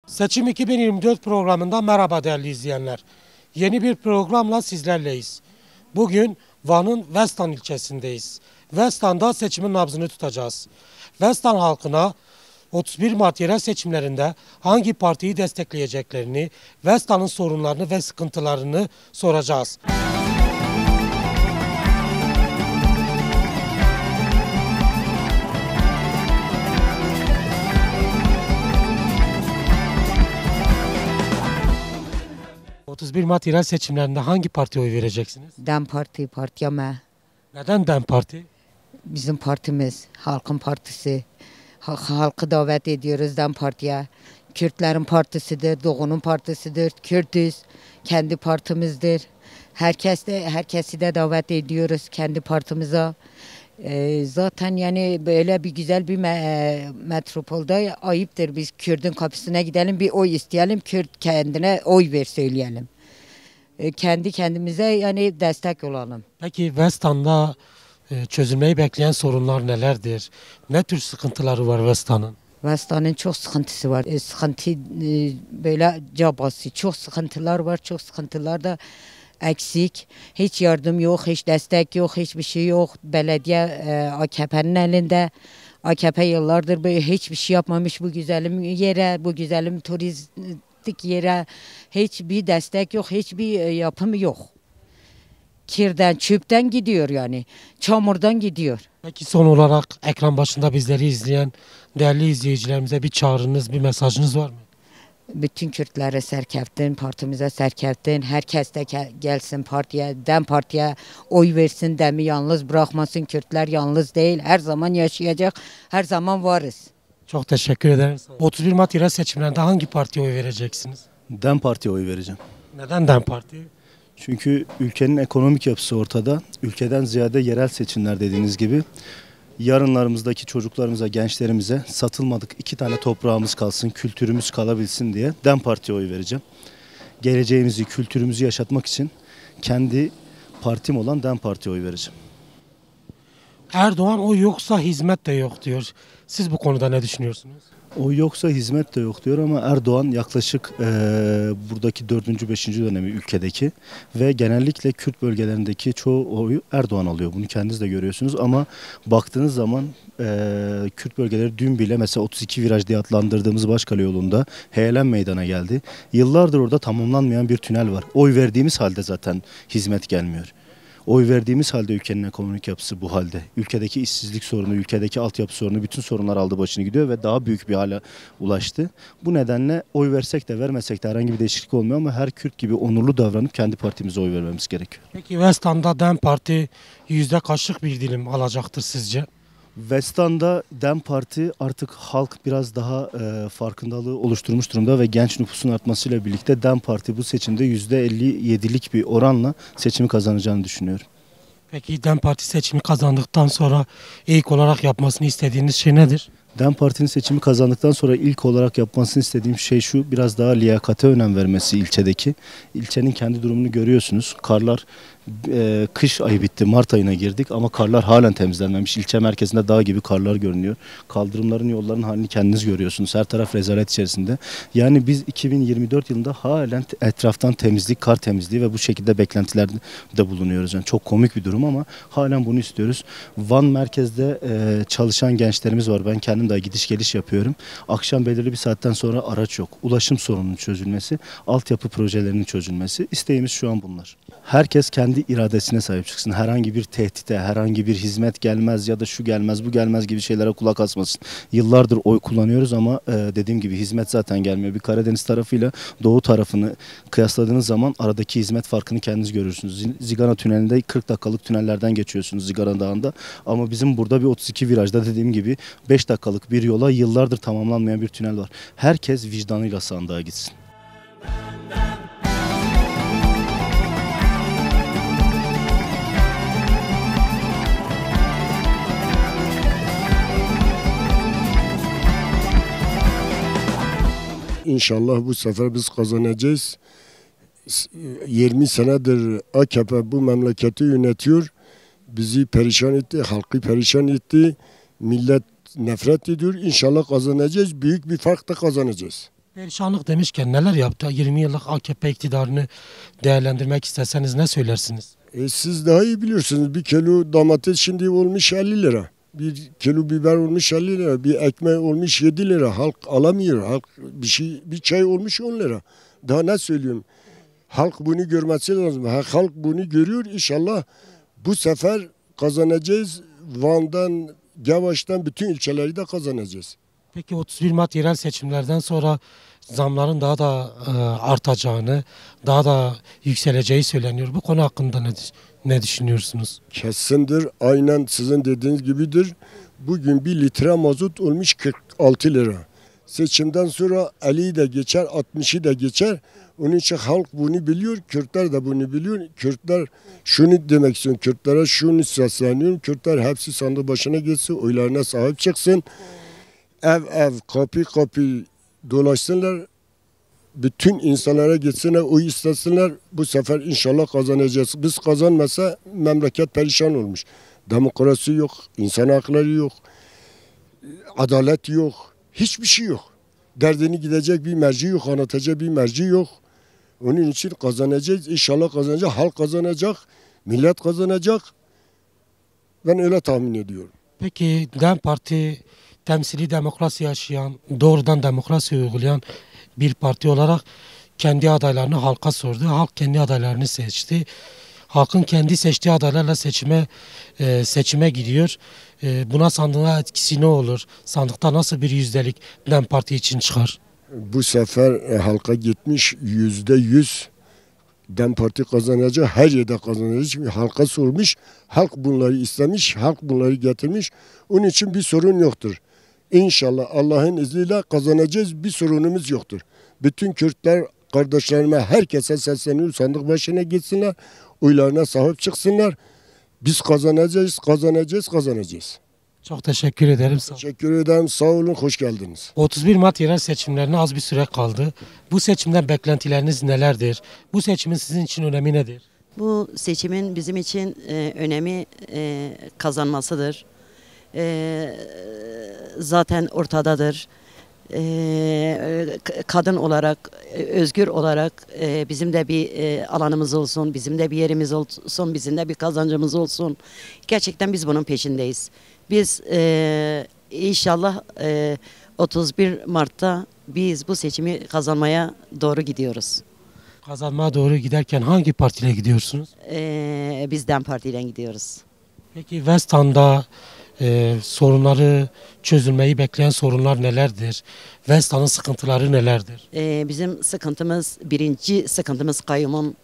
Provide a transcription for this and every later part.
Seçim 2024 programında merhaba değerli izleyenler. Yeni bir programla sizlerleyiz. Bugün Van'ın Vestan ilçesindeyiz. Vestan'da seçimin nabzını tutacağız. Vestan halkına 31 Mart yerel seçimlerinde hangi partiyi destekleyeceklerini, Vestan'ın sorunlarını ve sıkıntılarını soracağız. 31 Mart yerel seçimlerinde hangi partiye oy vereceksiniz? DEM Parti, partiyame. Neden DEM Parti? Bizim partimiz, halkın partisi. Halkı davet ediyoruz DEM Parti'ye. Kürtlerin partisidir, Doğu'nun partisidir. Kürtüz, kendi partimizdir. Herkesi de davet ediyoruz kendi partimize. Zaten yani böyle bir güzel bir metropolde ayıptır biz Kürt'ün kapısına gidelim bir oy isteyelim. Kürt kendine oy ver söyleyelim. Kendi kendimize yani destek olalım. Peki Vestan'da çözülmeyi bekleyen sorunlar nelerdir? Ne tür sıkıntıları var Vestan'ın? Vestan'ın çok sıkıntısı var. Sıkıntı böyle cabası. Çok sıkıntılar var. Çok sıkıntılar da eksik. Hiç yardım yok, hiç destek yok, hiçbir şey yok. Belediye AKP'nin elinde. AKP yıllardır böyle hiçbir şey yapmamış bu güzelim yere, bu güzelim turistik yere. Hiçbir destek yok, hiçbir yapım yok. Kirden, çöpten gidiyor yani. Çamurdan gidiyor. Peki son olarak ekran başında bizleri izleyen değerli izleyicilerimize bir çağrınız, bir mesajınız var mı? Bütün Kürtlere serkeftin, partimize serkeftin. Herkes de gelsin partiye, DEM Parti'ye oy versin, DEM'i yalnız bırakmasın. Kürtler yalnız değil, her zaman yaşayacak, her zaman varız. Çok teşekkür ederim. 31 Mart yerel seçimlerinde hangi partiye oy vereceksiniz? DEM Parti'ye oy vereceğim. Neden DEM Parti? Çünkü ülkenin ekonomik yapısı ortada. Ülkeden ziyade yerel seçimler dediğiniz gibi. Yarınlarımızdaki çocuklarımıza, gençlerimize satılmadık 2 tane toprağımız kalsın, kültürümüz kalabilsin diye DEM Parti'ye oy vereceğim. Geleceğimizi, kültürümüzü yaşatmak için kendi partim olan DEM Parti'ye oy vereceğim. Erdoğan o yoksa hizmet de yok diyor. Siz bu konuda ne düşünüyorsunuz? O yoksa hizmet de yok diyor ama Erdoğan yaklaşık buradaki 4. 5. dönemi ülkedeki ve genellikle Kürt bölgelerindeki çoğu oyu Erdoğan alıyor. Bunu kendiniz de görüyorsunuz ama baktığınız zaman Kürt bölgeleri dün bile mesela 32 viraj diye adlandırdığımız Başkale yolunda heyelan meydana geldi. Yıllardır orada tamamlanmayan bir tünel var. Oy verdiğimiz halde zaten hizmet gelmiyor. Oy verdiğimiz halde ülkenin ekonomik yapısı bu halde. Ülkedeki işsizlik sorunu, ülkedeki altyapı sorunu, bütün sorunlar aldı başını gidiyor ve daha büyük bir hale ulaştı. Bu nedenle oy versek de vermesek de herhangi bir değişiklik olmuyor ama her Kürt gibi onurlu davranıp kendi partimize oy vermemiz gerekiyor. Peki Vestan'da DEM Parti yüzde kaçlık bir dilim alacaktır sizce? Vestan'da DEM Parti artık halk biraz daha farkındalığı oluşturmuş durumda ve genç nüfusun artmasıyla birlikte DEM Parti bu seçimde %57'lik bir oranla seçimi kazanacağını düşünüyorum. Peki DEM Parti seçimi kazandıktan sonra ilk olarak yapmasını istediğiniz şey nedir? DEM Parti'nin seçimi kazandıktan sonra ilk olarak yapmasını istediğim şey şu, biraz daha liyakate önem vermesi ilçedeki. İlçenin kendi durumunu görüyorsunuz. Karlar kış ayı bitti, Mart ayına girdik ama karlar halen temizlenmemiş. İlçe merkezinde dağ gibi karlar görünüyor. Kaldırımların, yolların halini kendiniz görüyorsunuz. Her taraf rezalet içerisinde. Yani biz 2024 yılında halen etraftan temizlik, kar temizliği ve bu şekilde beklentilerde bulunuyoruz. Yani çok komik bir durum ama halen bunu istiyoruz. Van merkezde çalışan gençlerimiz var. Ben kendim de gidiş geliş yapıyorum. Akşam belirli bir saatten sonra araç yok. Ulaşım sorununun çözülmesi, altyapı projelerinin çözülmesi. İsteğimiz şu an bunlar. Herkes kendi iradesine sahip çıksın. Herhangi bir tehdite, herhangi bir hizmet gelmez ya da şu gelmez, bu gelmez gibi şeylere kulak asmasın. Yıllardır oy kullanıyoruz ama dediğim gibi hizmet zaten gelmiyor. Bir Karadeniz tarafıyla Doğu tarafını kıyasladığınız zaman aradaki hizmet farkını kendiniz görürsünüz. Zigana Tüneli'nde 40 dakikalık tünellerden geçiyorsunuz Zigana Dağı'nda. Ama bizim burada bir 32 virajda dediğim gibi 5 dakikalık bir yola yıllardır tamamlanmayan bir tünel var. Herkes vicdanıyla sandığa gitsin. İnşallah bu sefer biz kazanacağız. 20 senedir AKP bu memleketi yönetiyor. Bizi perişan etti, halkı perişan etti. Millet nefret ediyor. İnşallah kazanacağız. Büyük bir farkla kazanacağız. Perişanlık demişken neler yaptı? 20 yıllık AKP iktidarını değerlendirmek isteseniz ne söylersiniz? Siz daha iyi biliyorsunuz. Bir kilo domates şimdi olmuş 50 lira. Bir kilo biber olmuş 50 lira. Bir ekmek olmuş 7 lira. Halk alamıyor. Halk bir çay olmuş 10 lira. Daha ne söyleyeyim? Halk bunu görmesi lazım. Halk bunu görüyor. İnşallah bu sefer kazanacağız. Van'dan, Gavaş'tan bütün ilçeleri de kazanacağız. Peki 31 Mart yerel seçimlerden sonra zamların daha da artacağını, daha da yükseleceği söyleniyor. Bu konu hakkında ne düşünüyorsunuz? Kesindir. Aynen sizin dediğiniz gibidir. Bugün 1 litre mazot olmuş 46 lira. Seçimden sonra 50'yi de geçer, 60'ı da geçer. Onun için halk bunu biliyor, Kürtler de bunu biliyor. Kürtler şunu demek istiyorum, Kürtlere şunu sesleniyorum. Kürtler hepsi sandık başına geçsin, oylarına sahip çıksın. Ev ev, kapı kapı dolaşsınlar. Bütün insanlara gitsinler, oy istesinler. Bu sefer inşallah kazanacağız. Biz kazanmasa memleket perişan olmuş. Demokrasi yok, insan hakları yok, adalet yok, hiçbir şey yok. Derdini gidecek bir merci yok, anlatacak bir merci yok. Onun için kazanacağız, inşallah kazanacak, halk kazanacak, millet kazanacak. Ben öyle tahmin ediyorum. Peki DEM Parti temsili demokrasi yaşayan, doğrudan demokrasi uygulayan bir parti olarak kendi adaylarını halka sordu. Halk kendi adaylarını seçti. Halkın kendi seçtiği adaylarla seçime gidiyor. Buna sandığa etkisi ne olur? Sandıkta nasıl bir yüzdelik DEM Parti için çıkar? Bu sefer halka gitmiş %100 DEM Parti kazanacak, her yerde kazanacak. Çünkü halka sormuş, halk bunları istemiş, halk bunları getirmiş. Onun için bir sorun yoktur. İnşallah Allah'ın izniyle kazanacağız, bir sorunumuz yoktur. Bütün Kürtler kardeşlerime, herkese sesleniyorum, sandık başına gitsinler, oylarına sahip çıksınlar. Biz kazanacağız, kazanacağız, kazanacağız. Çok teşekkür ederim. Sağ olun. Teşekkür ederim, sağ olun, hoş geldiniz. 31 Mart yerel seçimlerine az bir süre kaldı. Bu seçimden beklentileriniz nelerdir? Bu seçimin sizin için önemi nedir? Bu seçimin bizim için önemi kazanmasıdır. Zaten ortadadır. Kadın olarak, özgür olarak bizim de bir alanımız olsun, bizim de bir yerimiz olsun, bizim de bir kazancımız olsun. Gerçekten biz bunun peşindeyiz. Biz inşallah 31 Mart'ta biz bu seçimi kazanmaya doğru gidiyoruz. Kazanmaya doğru giderken hangi partiyle gidiyorsunuz? Biz DEM Parti ile gidiyoruz. Peki Westan'da sorunları çözülmeyi bekleyen sorunlar nelerdir? Westan'ın sıkıntıları nelerdir? Bizim sıkıntımız, birinci sıkıntımız kayyumun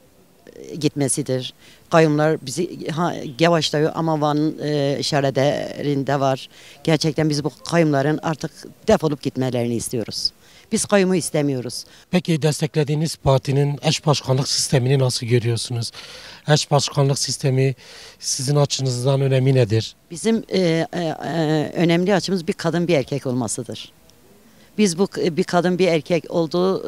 gitmesidir. Kayyumlar bizi yavaşlıyor ama Van'ın şerelerinde var. Gerçekten biz bu kayyumların artık defolup gitmelerini istiyoruz. Biz kayyumu istemiyoruz. Peki desteklediğiniz partinin eş başkanlık sistemini nasıl görüyorsunuz? Eş başkanlık sistemi sizin açınızdan önemi nedir? Bizim önemli açımız bir kadın bir erkek olmasıdır. Biz bu bir kadın bir erkek olduğu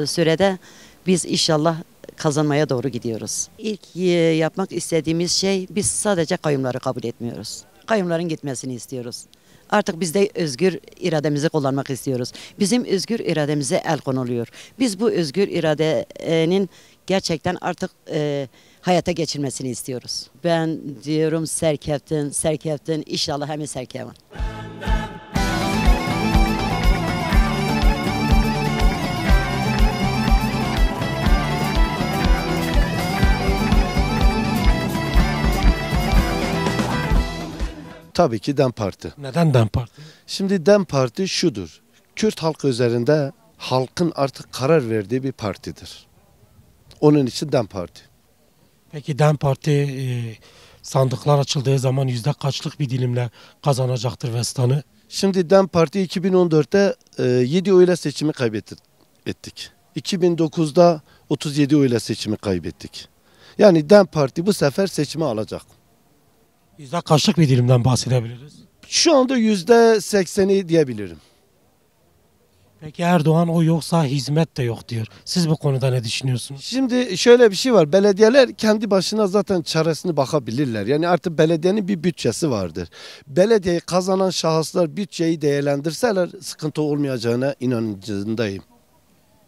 sürede biz inşallah kazanmaya doğru gidiyoruz. İlk yapmak istediğimiz şey, biz sadece kayyumları kabul etmiyoruz. Kayyumların gitmesini istiyoruz. Artık biz de özgür irademizi kullanmak istiyoruz. Bizim özgür irademize el konuluyor. Biz bu özgür iradenin gerçekten artık hayata geçirmesini istiyoruz. Ben diyorum serkeftin, inşallah hem serkevan. Tabii ki DEM Parti. Neden DEM Parti? Şimdi DEM Parti şudur. Kürt halkı üzerinde halkın artık karar verdiği bir partidir. Onun için DEM Parti. Peki DEM Parti sandıklar açıldığı zaman yüzde kaçlık bir dilimle kazanacaktır Westan'ı? Şimdi DEM Parti 2014'te 7 oyla seçimi kaybettik. 2009'da 37 oyla seçimi kaybettik. Yani DEM Parti bu sefer seçimi alacak. Yüzde kaçlık bir dilimden bahsedebiliriz? Şu anda %80'i diyebilirim. Peki Erdoğan o yoksa hizmet de yok diyor. Siz bu konuda ne düşünüyorsunuz? Şimdi şöyle bir şey var. Belediyeler kendi başına zaten çaresini bakabilirler. Yani artık belediyenin bir bütçesi vardır. Belediyeyi kazanan şahıslar bütçeyi değerlendirseler sıkıntı olmayacağına inancındayım.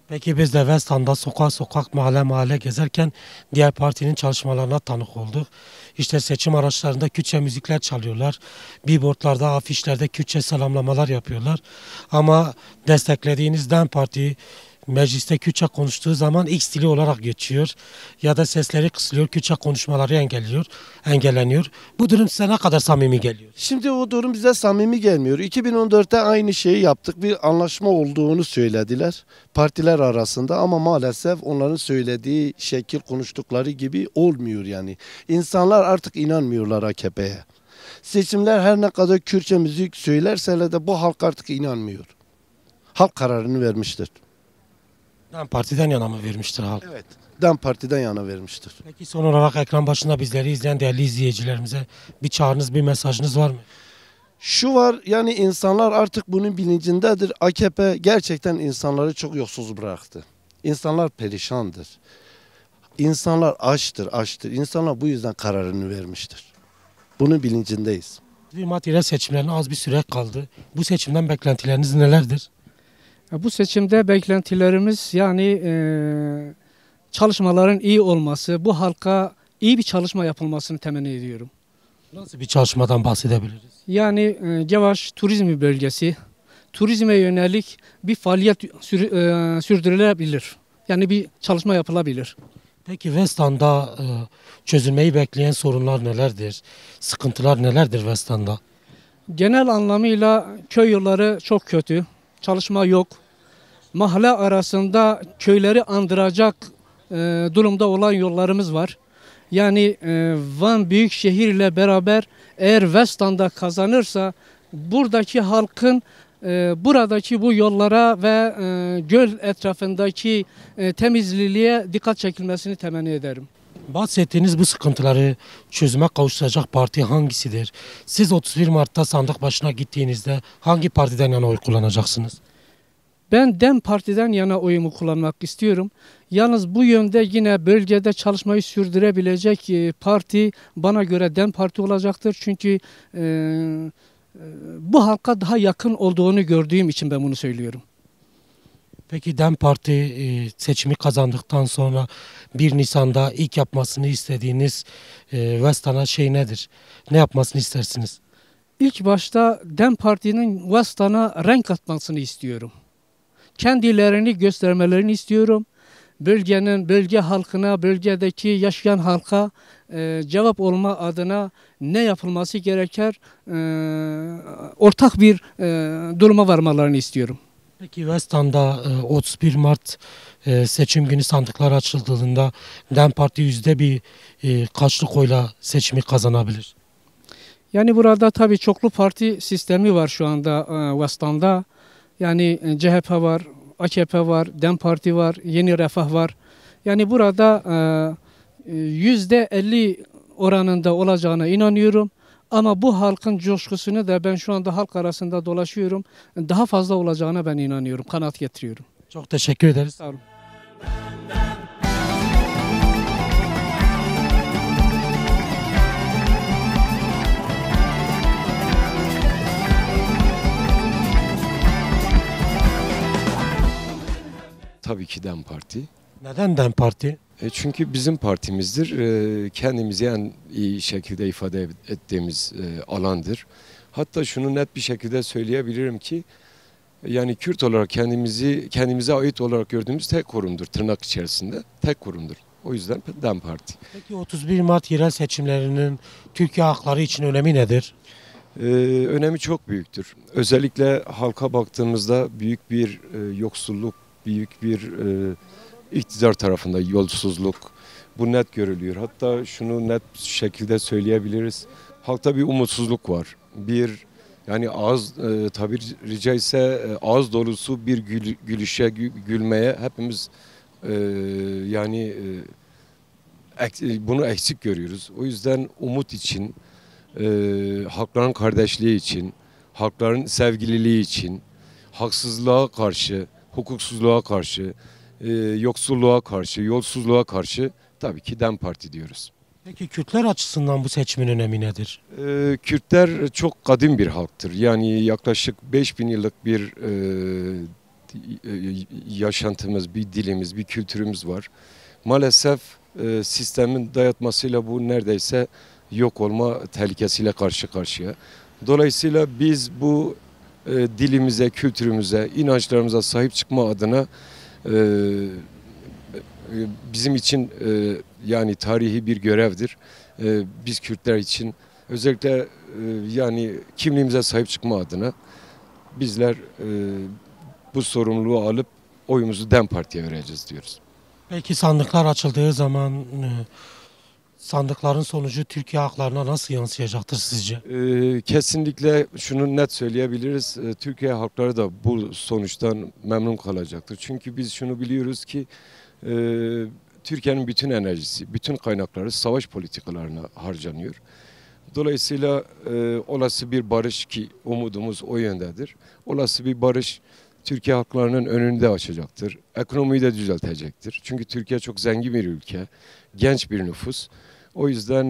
Peki biz de Westan'da sokak sokak mahalle mahalle gezerken diğer partinin çalışmalarına tanık olduk. İşte seçim araçlarında Kürtçe müzikler çalıyorlar. Billboardlarda, afişlerde Kürtçe selamlamalar yapıyorlar. Ama desteklediğiniz DEM Parti mecliste Kürtçe konuştuğu zaman X dili olarak geçiyor. Ya da sesleri kısılıyor, Kürtçe konuşmaları engelleniyor. Bu durum size ne kadar samimi geliyor? Şimdi o durum bize samimi gelmiyor. 2014'te aynı şeyi yaptık. Bir anlaşma olduğunu söylediler partiler arasında ama maalesef onların söylediği şekil konuştukları gibi olmuyor yani. İnsanlar artık inanmıyorlar AKP'ye. Seçimler her ne kadar Kürtçe müzik söylerseler de bu halk artık inanmıyor. Halk kararını vermiştir. DEM Parti'den yana mı vermiştir halk? Evet. DEM Parti'den yana vermiştir. Peki son olarak ekran başında bizleri izleyen değerli izleyicilerimize bir çağrınız, bir mesajınız var mı? Şu var yani insanlar artık bunun bilincindedir. AKP gerçekten insanları çok yolsuz bıraktı. İnsanlar perişandır. İnsanlar açtır. İnsanlar bu yüzden kararını vermiştir. Bunun bilincindeyiz. Bir yerel seçimlerine az bir süre kaldı. Bu seçimden beklentileriniz nelerdir? Bu seçimde beklentilerimiz yani çalışmaların iyi olması, bu halka iyi bir çalışma yapılmasını temenni ediyorum. Nasıl bir çalışmadan bahsedebiliriz? Yani Cevaş turizmi bölgesi, turizme yönelik bir faaliyet sürdürülebilir. Yani bir çalışma yapılabilir. Peki Westan'da çözülmeyi bekleyen sorunlar nelerdir? Sıkıntılar nelerdir Westan'da? Genel anlamıyla köy yolları çok kötü, çalışma yok. Mahalle arasında köyleri andıracak durumda olan yollarımız var. Yani Van Büyükşehir ile beraber eğer Westan'da kazanırsa buradaki halkın buradaki bu yollara ve göl etrafındaki temizliliğe dikkat çekilmesini temenni ederim. Bahsettiğiniz bu sıkıntıları çözüme kavuşturacak parti hangisidir? Siz 31 Mart'ta sandık başına gittiğinizde hangi partiden yana oy kullanacaksınız? Ben DEM Parti'den yana oyumu kullanmak istiyorum. Yalnız bu yönde yine bölgede çalışmayı sürdürebilecek parti bana göre DEM Parti olacaktır. Çünkü bu halka daha yakın olduğunu gördüğüm için ben bunu söylüyorum. Peki DEM Parti seçimi kazandıktan sonra 1 Nisan'da ilk yapmasını istediğiniz Westan'a şey nedir? Ne yapmasını istersiniz? İlk başta DEM Parti'nin Westan'a renk katmasını istiyorum. Kendilerini göstermelerini istiyorum. Bölge halkına, bölgedeki yaşayan halka cevap olma adına ne yapılması gerekir? Ortak bir duruma varmalarını istiyorum. Peki Westan'da 31 Mart seçim günü sandıklar açıldığında DEM Parti kaçlık oyla seçimi kazanabilir? Yani burada tabii çoklu parti sistemi var şu anda Westan'da. Yani CHP var, AKP var, DEM Parti var, Yeni Refah var. Yani burada %50 oranında olacağına inanıyorum. Ama bu halkın coşkusunu da ben şu anda halk arasında dolaşıyorum. Daha fazla olacağına ben inanıyorum, kanaat getiriyorum. Çok teşekkür ederiz. Sağ olun. Tabii ki DEM Parti. Neden DEM Parti? Çünkü bizim partimizdir. Kendimizi en iyi şekilde ifade ettiğimiz alandır. Hatta şunu net bir şekilde söyleyebilirim ki yani Kürt olarak kendimize ait olarak gördüğümüz tek kurumdur. Tırnak içerisinde tek kurumdur. O yüzden DEM Parti. Peki 31 Mart yerel seçimlerinin Türkiye halkları için önemi nedir? Önemi çok büyüktür. Özellikle halka baktığımızda büyük bir yoksulluk, büyük bir iktidar tarafında yolsuzluk bu net görülüyor. Hatta şunu net şekilde söyleyebiliriz. Halkta bir umutsuzluk var. Yani tabiri caizse ağız dolusu bir gülüşe, gülmeye hepimiz bunu eksik görüyoruz. O yüzden umut için, halkların kardeşliği için, halkların sevgililiği için, haksızlığa karşı, hukuksuzluğa karşı, yoksulluğa karşı, yolsuzluğa karşı tabii ki DEM Parti diyoruz. Peki Kürtler açısından bu seçimin önemi nedir? Kürtler çok kadim bir halktır. Yani yaklaşık 5000 yıllık bir yaşantımız, bir dilimiz, bir kültürümüz var. Maalesef sistemin dayatmasıyla bu neredeyse yok olma tehlikesiyle karşı karşıya. Dolayısıyla biz bu dilimize, kültürümüze, inançlarımıza sahip çıkma adına bizim için yani tarihi bir görevdir. Biz Kürtler için özellikle yani kimliğimize sahip çıkma adına bizler bu sorumluluğu alıp oyumuzu DEM Parti'ye vereceğiz diyoruz. Peki sandıklar açıldığı zaman sandıkların sonucu Türkiye halklarına nasıl yansıyacaktır sizce? Kesinlikle şunu net söyleyebiliriz. Türkiye halkları da bu sonuçtan memnun kalacaktır. Çünkü biz şunu biliyoruz ki Türkiye'nin bütün enerjisi, bütün kaynakları savaş politikalarına harcanıyor. Dolayısıyla olası bir barış, ki umudumuz o yöndedir, olası bir barış Türkiye halklarının önünü de açacaktır. Ekonomiyi de düzeltecektir. Çünkü Türkiye çok zengin bir ülke, genç bir nüfus. O yüzden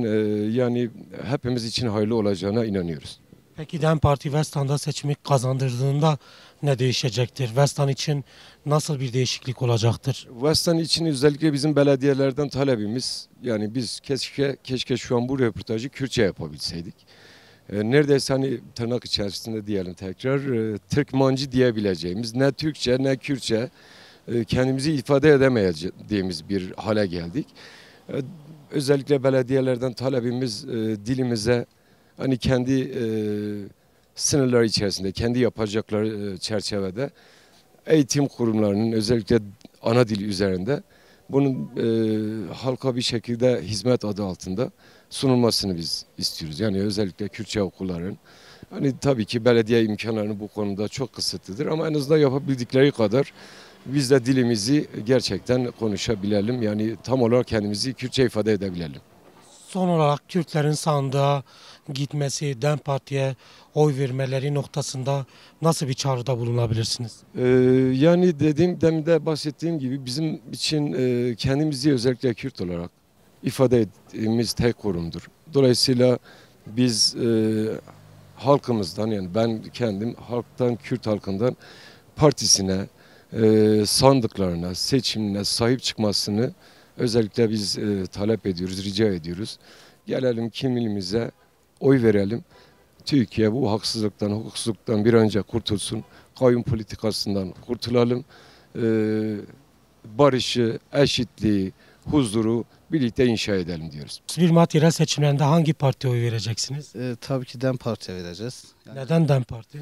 yani hepimiz için hayırlı olacağına inanıyoruz. Peki DEM Parti Westan'da seçimi kazandırdığında ne değişecektir? Westan için nasıl bir değişiklik olacaktır? Westan için özellikle bizim belediyelerden talebimiz, yani biz keşke şu an bu röportajı Kürtçe yapabilseydik. Neredeyse hani tırnak içerisinde diyelim tekrar Türkmancı diyebileceğimiz, ne Türkçe ne Kürtçe kendimizi ifade edemeyeceğimiz bir hale geldik. Özellikle belediyelerden talebimiz dilimize hani kendi sınırları içerisinde, kendi yapacakları çerçevede eğitim kurumlarının özellikle ana dili üzerinde bunun halka bir şekilde hizmet adı altında sunulmasını biz istiyoruz. Yani özellikle Kürtçe okulların. Hani tabii ki belediye imkanlarını bu konuda çok kısıtlıdır ama en azından yapabildikleri kadar biz de dilimizi gerçekten konuşabilelim. Yani tam olarak kendimizi Kürtçe ifade edebilelim. Son olarak Kürtlerin sandığa gitmesi, DEM Parti'ye oy vermeleri noktasında nasıl bir çağrıda bulunabilirsiniz? Yani demin de bahsettiğim gibi bizim için kendimizi özellikle Kürt olarak ifade ettiğimiz tek kurumdur. Dolayısıyla biz halkımızdan, yani ben kendim halktan, Kürt halkından partisine, sandıklarına, seçimine sahip çıkmasını özellikle biz talep ediyoruz, rica ediyoruz. Gelelim kimliğimize oy verelim. Türkiye bu haksızlıktan, hukuksuzluktan bir an önce kurtulsun. Kayyum politikasından kurtulalım. Barışı, eşitliği, huzuru birlikte inşa edelim diyoruz. 31 Mart yerel seçimlerinde hangi partiye oy vereceksiniz? Tabii ki DEM Parti'ye vereceğiz. Yani, Neden DEM Parti?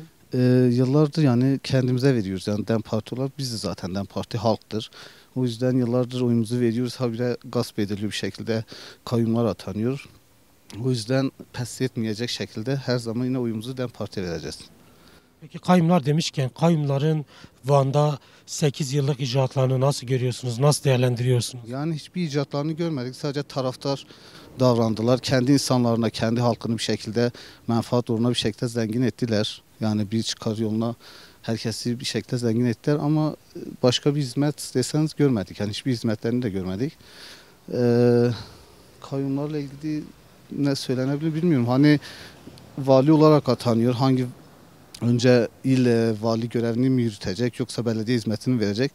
yıllardır yani kendimize veriyoruz. Yani DEM Parti olarak biz de zaten DEM Parti halktır. O yüzden yıllardır oyumuzu veriyoruz. Habire gasp ediliyor bir şekilde kayyumlar atanıyor. O yüzden pes etmeyecek şekilde her zaman yine oyumuzu DEM Parti'ye vereceğiz. Peki kayyumlar demişken kayyumların Van'da 8 yıllık icraatlarını nasıl görüyorsunuz? Nasıl değerlendiriyorsunuz? Yani hiçbir icraatlarını görmedik. Sadece taraftar davrandılar. Kendi insanlarına, kendi halkını bir şekilde menfaat uğruna bir şekilde zengin ettiler. Yani bir çıkar yoluna herkesi bir şekilde zengin ettiler ama başka bir hizmet deseniz görmedik. Yani hiçbir hizmetlerini de görmedik. Kayyumlarla ilgili ne söylenebilir bilmiyorum. Hani vali olarak atanıyor. Hangi önce il vali görevini mi yürütecek yoksa belediye hizmetini verecek?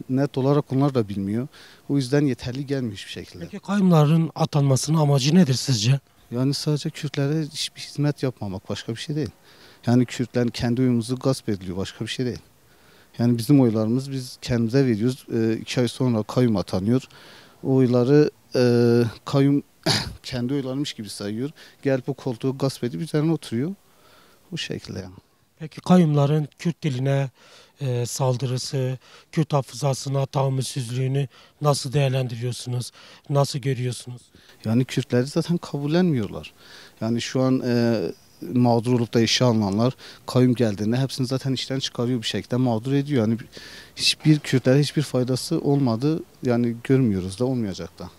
Net olarak onlar da bilmiyor. O yüzden yeterli gelmiyor hiçbir şekilde. Peki kayyumların atanmasının amacı nedir sizce? Yani sadece Kürtlere hiçbir hizmet yapmamak, başka bir şey değil. Yani Kürtlerin kendi oyumuzu gasp ediliyor, başka bir şey değil. Yani bizim oylarımız biz kendimize veriyoruz. 2 ay sonra kayyum atanıyor. O oyları kayyum kendi oylarmış gibi sayıyor. Gelip o koltuğu gasp edip üzerine oturuyor. Bu şekilde yani. Peki kayyumların Kürt diline saldırısı, Kürt hafızasına tahammülsüzlüğünü nasıl değerlendiriyorsunuz? Nasıl görüyorsunuz? Yani Kürtleri zaten kabullenmiyorlar. Yani şu an mağdur olup da işe alınanlar kayyum geldiğinde hepsini zaten işten çıkarıyor bir şekilde mağdur ediyor. Yani hiçbir Kürtlere hiçbir faydası olmadı. Yani görmüyoruz da olmayacak da.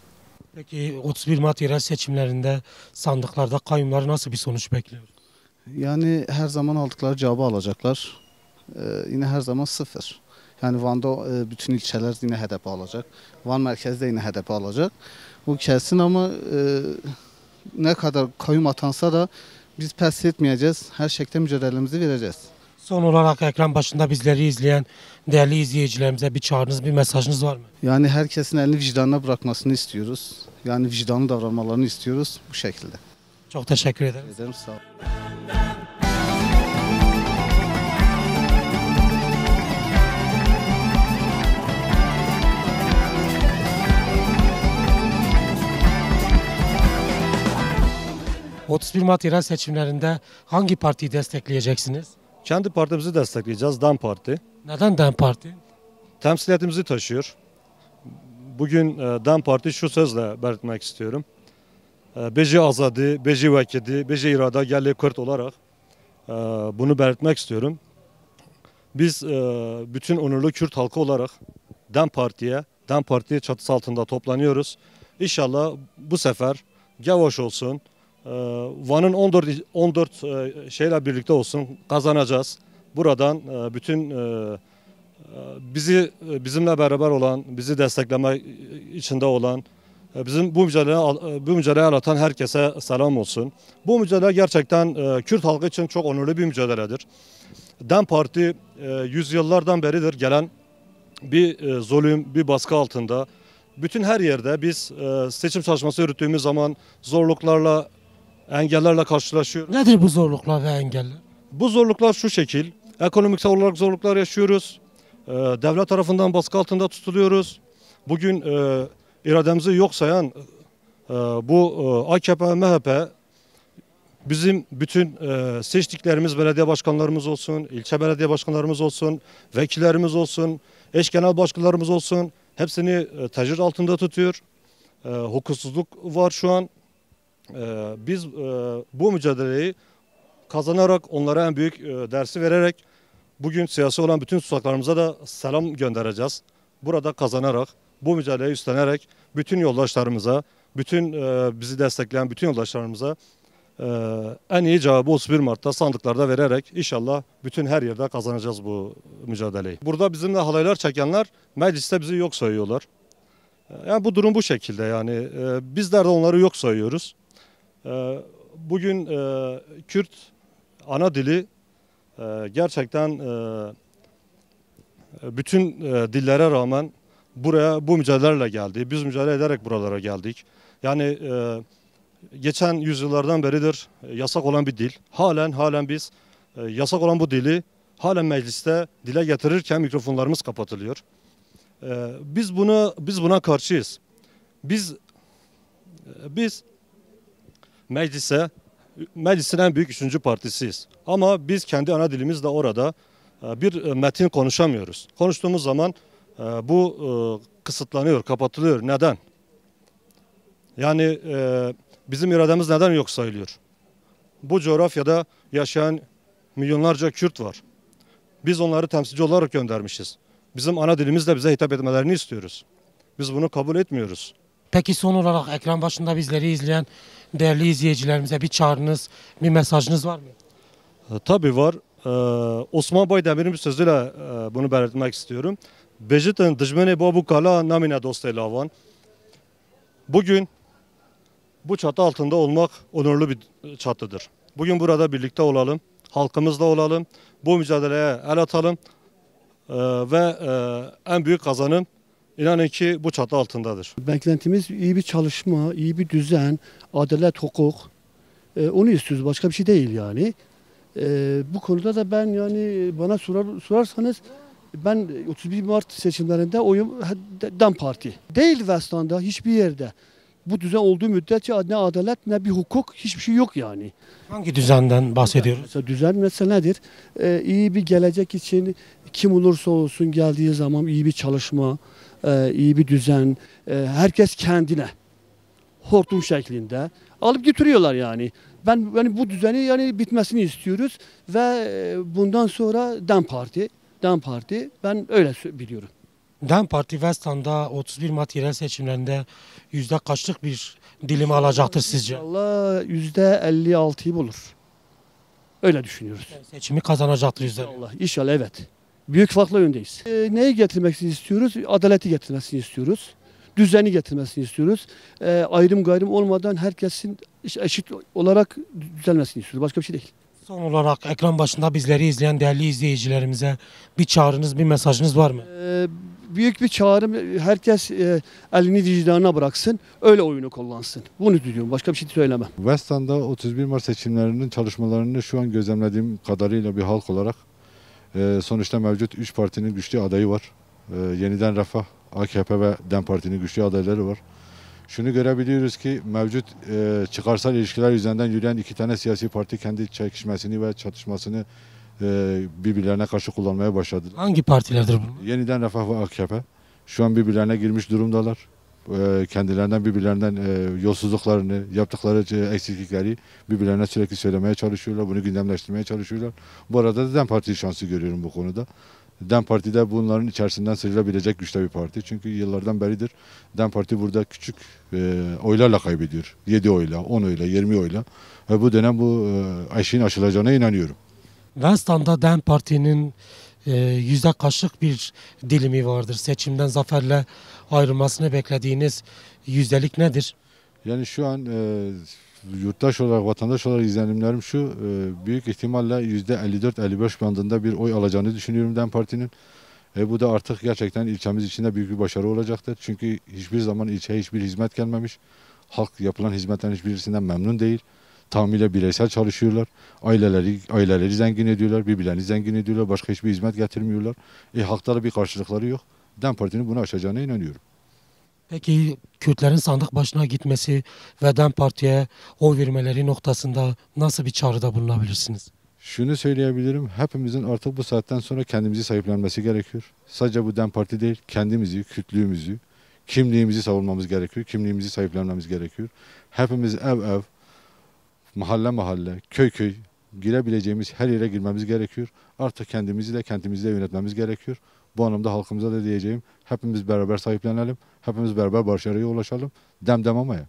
Peki 31 Mart yerel seçimlerinde sandıklarda kayyumları nasıl bir sonuç bekliyor? Yani her zaman aldıkları cevabı alacaklar. Yine her zaman 0. Yani Van'da bütün ilçeler yine HDP alacak. Van merkezde yine HDP alacak. Bu kesin ama ne kadar kayyum atansa da biz pes etmeyeceğiz. Her şekilde mücadelemizi vereceğiz. Son olarak ekran başında bizleri izleyen değerli izleyicilerimize bir çağrınız, bir mesajınız var mı? Yani herkesin elini vicdanına bırakmasını istiyoruz. Yani vicdanlı davranmalarını istiyoruz bu şekilde. Çok teşekkür ederim. Ederim, sağ olun. 31 Mart yerel seçimlerinde hangi partiyi destekleyeceksiniz? Kendi partimizi destekleyeceğiz, DEM Parti. Neden DEM Parti? Temsiliyetimizi taşıyor. Bugün DEM Parti şu sözle belirtmek istiyorum. Beji azadi, beji vekidi, beji irada gelli Kürt olarak bunu belirtmek istiyorum. Biz bütün onurlu Kürt halkı olarak DEM Parti çatısı altında toplanıyoruz. İnşallah bu sefer Gavaş olsun, Van'ın 14 şeyle birlikte olsun, kazanacağız. Buradan bütün bizimle beraber olan, bizi destekleme içinde olan, bizim bu mücadeleyi anlatan herkese selam olsun. Bu mücadele gerçekten Kürt halkı için çok onurlu bir mücadeledir. DEM Parti yüzyıllardan beridir gelen bir zulüm, bir baskı altında. Bütün her yerde biz seçim çalışması yürüttüğümüz zaman zorluklarla, engellerle karşılaşıyoruz. Nedir bu zorluklar ve engeller? Bu zorluklar şu şekil: ekonomik olarak zorluklar yaşıyoruz. Devlet tarafından baskı altında tutuluyoruz. Bugün irademizi yok sayan bu AKP, MHP bizim bütün seçtiklerimiz belediye başkanlarımız olsun, ilçe belediye başkanlarımız olsun, vekillerimiz olsun, eş genel başkanlarımız olsun, hepsini tecrit altında tutuyor. Hukuksuzluk var şu an. Biz bu mücadeleyi kazanarak, onlara en büyük dersi vererek bugün siyasi olan bütün tutsaklarımıza da selam göndereceğiz. Burada kazanarak, bu mücadeleyi üstlenerek bütün yoldaşlarımıza, bütün bizi destekleyen bütün yoldaşlarımıza en iyi cevabı 31 Mart'ta sandıklarda vererek inşallah bütün her yerde kazanacağız bu mücadeleyi. Burada bizimle halaylar çekenler mecliste bizi yok sayıyorlar. Yani bu durum bu şekilde, yani bizler de onları yok sayıyoruz. Bugün Kürt ana dili gerçekten bütün dillere rağmen buraya bu mücadelelerle geldi. Biz mücadele ederek buralara geldik. Yani geçen yüzyıllardan beridir yasak olan bir dil. Halen biz yasak olan bu dili halen mecliste dile getirirken mikrofonlarımız kapatılıyor. Biz buna karşıyız. Biz meclisin en büyük 3. partisiyiz. Ama biz kendi ana dilimizle orada bir metin konuşamıyoruz. Konuştuğumuz zaman bu kısıtlanıyor, kapatılıyor. Neden? Yani bizim irademiz neden yok sayılıyor? Bu coğrafyada yaşayan milyonlarca Kürt var. Biz onları temsilci olarak göndermişiz. Bizim ana dilimizle bize hitap etmelerini istiyoruz. Biz bunu kabul etmiyoruz. Peki son olarak ekran başında bizleri izleyen değerli izleyicilerimize bir çağrınız, bir mesajınız var mı? Tabii var. Osman Baydemir'in bir sözüyle bunu belirtmek istiyorum. Bejitin dijmeni babu kala namine dostelavan. Bugün bu çatı altında olmak onurlu bir çatıdır. Bugün burada birlikte olalım, halkımızla olalım, bu mücadeleye el atalım ve en büyük kazanım inanın ki bu çatı altındadır. Beklentimiz iyi bir çalışma, iyi bir düzen, adalet, hukuk. Onu istiyoruz, başka bir şey değil yani. Bu konuda da ben yani bana sorarsanız ben 31 Mart seçimlerinde oyum DEM Parti. Değil Westan'da hiçbir yerde. Bu düzen olduğu müddetçe ne adalet ne bir hukuk, hiçbir şey yok yani. Hangi düzenden bahsediyoruz? Mesela düzen mesela nedir? İyi bir gelecek için kim olursa olsun geldiği zaman iyi bir çalışma, iyi bir düzen, herkes kendine hortum şeklinde alıp götürüyorlar yani. Ben bu düzeni yani bitmesini istiyoruz ve bundan sonra DEM Parti ben öyle biliyorum. DEM Parti Westan'da 31 Mart yerel seçimlerinde yüzde kaçlık bir dilimi alacaktır sizce? İnşallah %56'yı bulur. Öyle düşünüyoruz. Yani seçimi kazanacaktır yüzde. İnşallah evet. Büyük farklı yöndeyiz. Neyi getirmesini istiyoruz? Adaleti getirmesini istiyoruz. Düzeni getirmesini istiyoruz. Ayrım gayrım olmadan herkesin eşit olarak düzelmesini istiyoruz. Başka bir şey değil. Son olarak ekran başında bizleri izleyen değerli izleyicilerimize bir çağrınız, bir mesajınız var mı? Büyük bir çağrım, herkes elini vicdanına bıraksın, öyle oyunu kullansın. Bunu diyorum, başka bir şey söylemem. Westan'da 31 Mart seçimlerinin çalışmalarını şu an gözlemlediğim kadarıyla bir halk olarak sonuçta mevcut 3 partinin güçlü adayı var. Yeniden Refah, AKP ve DEM Parti'nin güçlü adayları var. Şunu görebiliyoruz ki mevcut çıkarsal ilişkiler üzerinden yürüyen iki tane siyasi parti kendi çekişmesini ve çatışmasını birbirlerine karşı kullanmaya başladı. Hangi partilerdir bunlar? Yeniden Refah ve AKP şu an birbirlerine girmiş durumdalar. Kendilerinden birbirlerinden yolsuzluklarını, yaptıkları eksiklikleri birbirlerine sürekli söylemeye çalışıyorlar. Bunu gündemleştirmeye çalışıyorlar. Bu arada da DEM Parti şansı görüyorum bu konuda. DEM Parti de bunların içerisinden sıyrılabilecek güçte bir parti. Çünkü yıllardan beridir DEM Parti burada küçük oylarla kaybediyor. 7 oyla, 10 oyla, 20 oyla. Ve bu dönem bu eşiğin aşılacağına inanıyorum. Westan'da DEM Parti'nin yüzde kaçlık bir dilimi vardır? Seçimden zaferle ayrılmasını beklediğiniz yüzdelik nedir? Yani şu an yurttaş olarak, vatandaş olarak izlenimlerim şu, büyük ihtimalle %54-55 bandında bir oy alacağını düşünüyorum DEM Parti'nin. Bu da artık gerçekten ilçemiz için de büyük bir başarı olacaktır. Çünkü hiçbir zaman ilçeye hiçbir hizmet gelmemiş. Halk yapılan hizmetlerin hiçbirisinden memnun değil. Tamamıyla bireysel çalışıyorlar. Aileleri zengin ediyorlar, birbirlerini zengin ediyorlar. Başka hiçbir hizmet getirmiyorlar. Halkta da bir karşılıkları yok. DEM Parti'nin bunu aşacağına inanıyorum. Peki Kürtlerin sandık başına gitmesi ve DEM Parti'ye oy vermeleri noktasında nasıl bir çağrıda bulunabilirsiniz? Şunu söyleyebilirim. Hepimizin artık bu saatten sonra kendimizi sahiplenmesi gerekiyor. Sadece bu DEM Parti değil, kendimizi, Kürtlüğümüzü, kimliğimizi savunmamız gerekiyor. Kimliğimizi sahiplenmemiz gerekiyor. Hepimiz ev, mahalle mahalle, köy köy girebileceğimiz her yere girmemiz gerekiyor. Artık kendimizi de kentimizi de yönetmemiz gerekiyor. Bu anlamda halkımıza da diyeceğim, hepimiz beraber sahiplenelim, hepimiz beraber başarıya ulaşalım, demamaya.